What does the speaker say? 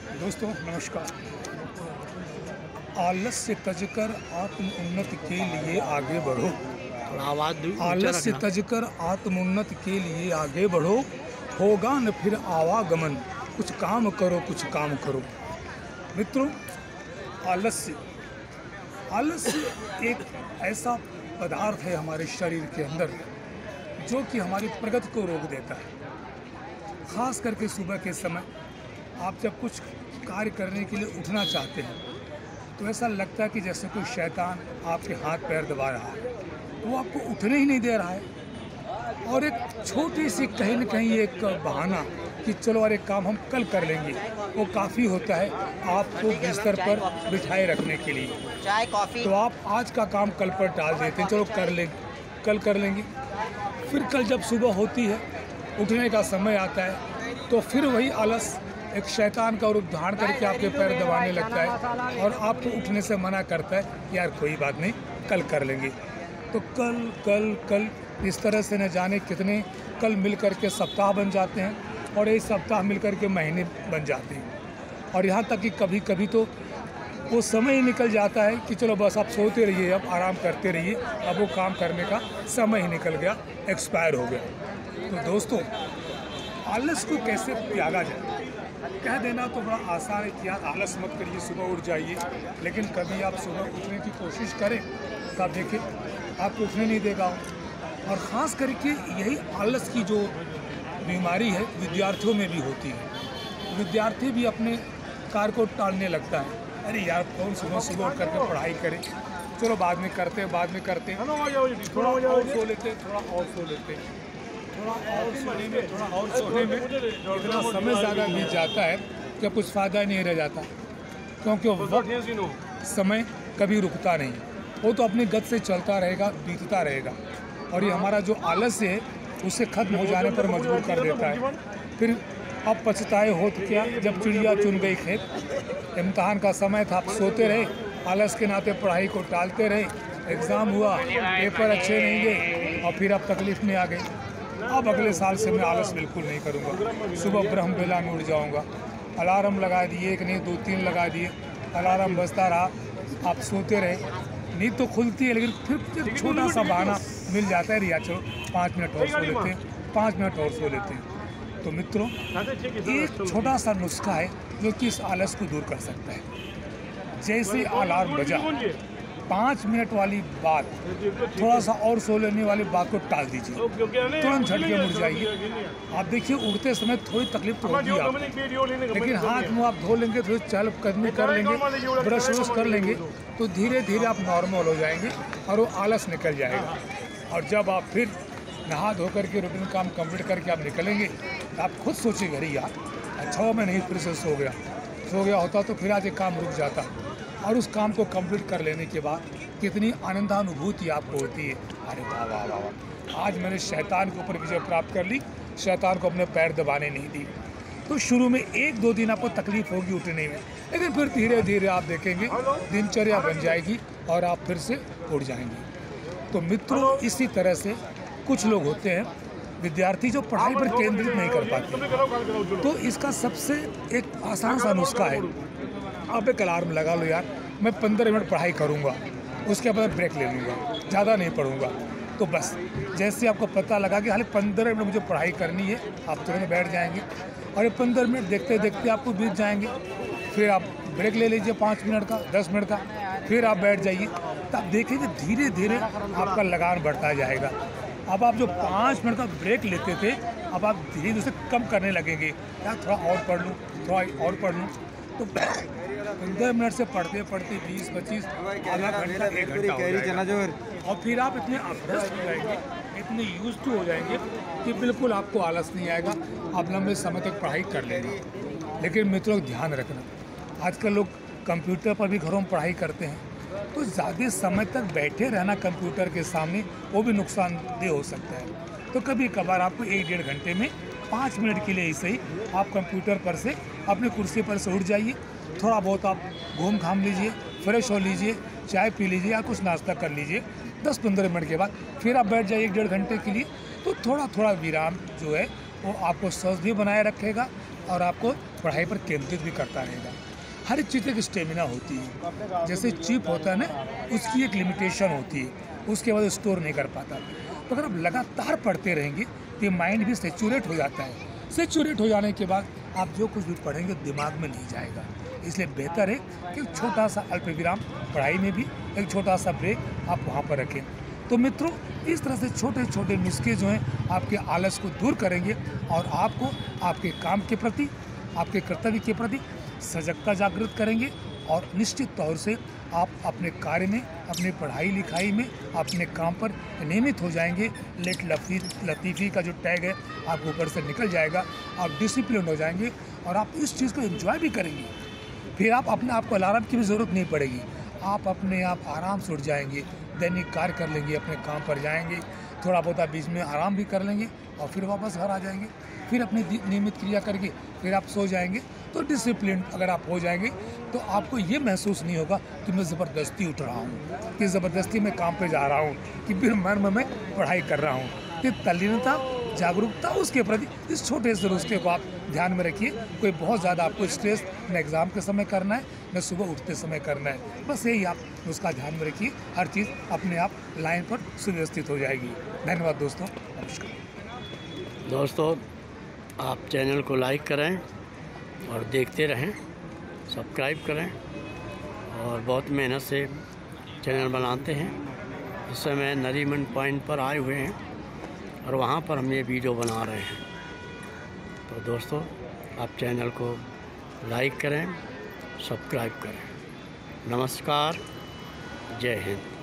दोस्तों नमस्कार। आलस से तजकर आत्मोन्नति के लिए आगे बढ़ो। आलस से तजकर आत्मोन्नति के लिए आगे बढ़ो, होगा न फिर आवागमन। कुछ काम करो, कुछ काम करो। मित्रों, आलस्य एक ऐसा पदार्थ है हमारे शरीर के अंदर जो कि हमारी प्रगति को रोक देता है। खास करके सुबह के समय आप जब कुछ कार्य करने के लिए उठना चाहते हैं तो ऐसा लगता है कि जैसे कोई शैतान आपके हाथ पैर दबा रहा है, तो वो आपको उठने ही नहीं दे रहा है। और एक छोटी सी कहीं न कहीं एक बहाना कि चलो और एक काम हम कल कर लेंगे, वो काफ़ी होता है आपको बिस्तर पर बिठाए रखने के लिए। चाय कॉफ़ी तो आप आज का काम कल पर टाल देते हैं, चलो कल कर लेंगे। फिर कल जब सुबह होती है, उठने का समय आता है, तो फिर वही आलस एक शैतान का रूप धारण करके आपके पैर दबाने लगता है और आपको उठने से मना करता है, यार कोई बात नहीं, कल कर लेंगे। तो कल कल कल इस तरह से न जाने कितने कल मिल कर के सप्ताह बन जाते हैं और ये सप्ताह मिल कर के महीने बन जाते हैं। और यहाँ तक कि कभी कभी तो वो समय ही निकल जाता है कि चलो बस आप सोते रहिए, अब आराम करते रहिए, अब वो काम करने का समय ही निकल गया, एक्सपायर हो गया। तो दोस्तों, आलस को कैसे त्यागा जाए? कह देना तो बड़ा आसान है कि यार आलस मत करिए, सुबह उठ जाइए। लेकिन कभी आप सुबह उठने की कोशिश करें तो आप देखें आपको उठने नहीं देगा। और ख़ास करके यही आलस की जो बीमारी है विद्यार्थियों में भी होती है। विद्यार्थी भी अपने कार्य को टालने लगता है, अरे यार कौन सुबह सुबह उठ करके पढ़ाई करे, चलो बाद में करते थोड़ा और सो लेते, थोड़ा और सोने में इतना समय ज़्यादा बीत जाता है कि कुछ फ़ायदा नहीं रह जाता, क्योंकि वक्त समय कभी रुकता नहीं, वो तो अपनी गति से चलता रहेगा, बीतता रहेगा। और ये हमारा जो आलस्य है उसे ख़त्म हो जाने पर मजबूर कर देता है। फिर अब पछताए हो तो क्या, जब चिड़िया चुन गई खेत। इम्तहान का समय था, आप सोते रहे, आलस के नाते पढ़ाई को टालते रहे, एग्ज़ाम हुआ, पेपर अच्छे नहीं गए और फिर अब तकलीफ़ में आ गई। अब अगले साल से मैं आलस बिल्कुल नहीं करूँगा, सुबह ब्रह्म बेला में उठ जाऊँगा। अलार्म लगा दिए, 1 नहीं 2 3 लगा दिए, अलार्म बजता रहा, आप सोते रहे, नींद तो खुलती है लेकिन फिर एक छोटा सा बहाना मिल जाता है, रिया चलो 5 मिनट और सो लेते हैं, 5 मिनट और सो लेते हैं। तो मित्रों, एक छोटा सा नुस्खा है जो कि इस आलस को दूर कर सकता है। जैसे अलार्म बजा, 5 मिनट वाली बात, थोड़ा सा और सो लेने वाली बात को टाल दीजिए, तुरंत झटके मुड़ जाइए। आप देखिए उठते समय थोड़ी तकलीफ तो होगी आपको, लेकिन हाथ मुँह आप धो लेंगे, थोड़ी चहलकदमी कर लेंगे, ब्रश व्रश कर लेंगे, तो धीरे धीरे आप नॉर्मल हो जाएंगे और वो आलस निकल जाएगा। और जब आप फिर नहा धो करके रूटीन काम कंप्लीट करके आप निकलेंगे तो आप खुद सोचिएगा, अरे यार अच्छा मैं नहीं फिर से सो गया होता तो फिर आज एक काम रुक जाता। और उस काम को कंप्लीट कर लेने के बाद कितनी आनंदानुभूति आपको होती है, अरे वाह वाह वाह वाह, आज मैंने शैतान के ऊपर विजय प्राप्त कर ली, शैतान को अपने पैर दबाने नहीं दी। तो शुरू में 1-2 दिन आपको तकलीफ होगी उठने में, लेकिन फिर धीरे धीरे आप देखेंगे दिनचर्या बन जाएगी और आप फिर से उठ जाएंगे। तो मित्रों, इसी तरह से कुछ लोग होते हैं विद्यार्थी जो पढ़ाई पर केंद्रित नहीं कर पाते, तो इसका सबसे एक आसान सा नुस्खा है, आप एक अलार्म लगा लो, यार मैं 15 मिनट पढ़ाई करूँगा, उसके बाद ब्रेक ले लूँगा, ज़्यादा नहीं पढ़ूँगा। तो बस जैसे आपको पता लगा कि हाल 15 मिनट मुझे पढ़ाई करनी है, आप तुरंत बैठ जाएंगे और ये 15 मिनट देखते देखते आपको बीत जाएंगे। फिर आप ब्रेक ले लीजिए 5 मिनट का, 10 मिनट का, फिर आप बैठ जाइए, तो आप देखेंगे धीरे धीरे आपका लगान बढ़ता जाएगा। अब आप जो 5 मिनट का ब्रेक लेते थे, अब आप धीरे धीरे उसे कम करने लगेंगे, यार थोड़ा और पढ़ लूँ, थोड़ा और पढ़ लूँ। तो 15 मिनट से पढ़ते पढ़ते 20-25 आधा घंटा 1 घंटा हो जाएगा। और फिर आप इतने अभ्यस्त हो जाएंगे, इतने यूज्ड टू हो जाएंगे कि बिल्कुल आपको आलस नहीं आएगा, आप लंबे समय तक पढ़ाई कर लेंगे। लेकिन मित्रों ध्यान रखना, आजकल लोग कंप्यूटर पर भी घरों में पढ़ाई करते हैं, तो ज़्यादा समय तक बैठे रहना कंप्यूटर के सामने वो भी नुकसानदेह हो सकता है। तो कभी कभार आपको 1-1.5 घंटे में 5 मिनट के लिए ही सही आप कंप्यूटर पर से अपनी कुर्सी पर से उठ जाइए, थोड़ा बहुत आप घूम घाम लीजिए, फ्रेश हो लीजिए, चाय पी लीजिए या कुछ नाश्ता कर लीजिए। 10-15 मिनट के बाद फिर आप बैठ जाइए 1-1.5 घंटे के लिए। तो थोड़ा थोड़ा विराम जो है वो आपको स्वस्थ भी बनाए रखेगा और आपको पढ़ाई पर केंद्रित भी करता रहेगा। हर एक चीज़ एक स्टेमिना होती है, जैसे चिप होता है ना, उसकी एक लिमिटेशन होती है, उसके बाद स्टोर नहीं कर पाता। तो अगर आप लगातार पढ़ते रहेंगे तो माइंड भी सेचुरेट हो जाता है। सेचुरेट हो जाने के बाद आप जो कुछ भी पढ़ेंगे दिमाग में नहीं जाएगा। इसलिए बेहतर है कि छोटा सा अल्प विराम, पढ़ाई में भी एक छोटा सा ब्रेक आप वहाँ पर रखें। तो मित्रों, इस तरह से छोटे छोटे नुस्खे जो हैं आपके आलस को दूर करेंगे और आपको आपके काम के प्रति, आपके कर्तव्य के प्रति सजगता जागृत करेंगे और निश्चित तौर से आप अपने कार्य में, अपनी पढ़ाई लिखाई में, अपने काम पर नियमित हो जाएंगे। लेट लतीफ़ी का जो टैग है आपके ऊपर से निकल जाएगा, आप डिसिप्लिन हो जाएंगे और आप इस चीज़ को एंजॉय भी करेंगे। फिर आप अपने आप को अलार्म की भी ज़रूरत नहीं पड़ेगी, आप अपने आप आराम से उठ जाएंगे, दैनिक कार्य कर लेंगे, अपने काम पर जाएंगे, थोड़ा बहुत बीच में आराम भी कर लेंगे और फिर वापस घर आ जाएंगे, फिर अपनी नियमित क्रिया करके फिर आप सो जाएंगे। तो डिसिप्लिन अगर आप हो जाएंगे तो आपको ये महसूस नहीं होगा कि मैं ज़बरदस्ती उठ रहा हूँ, कि ज़बरदस्ती मैं काम पे जा रहा हूँ, कि फिर मन में पढ़ाई कर रहा हूँ। कि तल्लीनता, जागरूकता उसके प्रति इस छोटे से नुस्खे को आप ध्यान में रखिए। कोई बहुत ज़्यादा आपको स्ट्रेस न एग्ज़ाम के समय करना है, न सुबह उठते समय करना है, बस यही आप उसका ध्यान में रखिए, हर चीज़ अपने आप लाइन पर सुव्यवस्थित हो जाएगी। धन्यवाद दोस्तों, नमस्कार। दोस्तों, आप चैनल को लाइक करें और देखते रहें, सब्सक्राइब करें और बहुत मेहनत से चैनल बनाते हैं। इस समय नरीमन पॉइंट पर आए हुए हैं और वहाँ पर हम ये वीडियो बना रहे हैं। तो दोस्तों, आप चैनल को लाइक करें, सब्सक्राइब करें। नमस्कार, जय हिंद।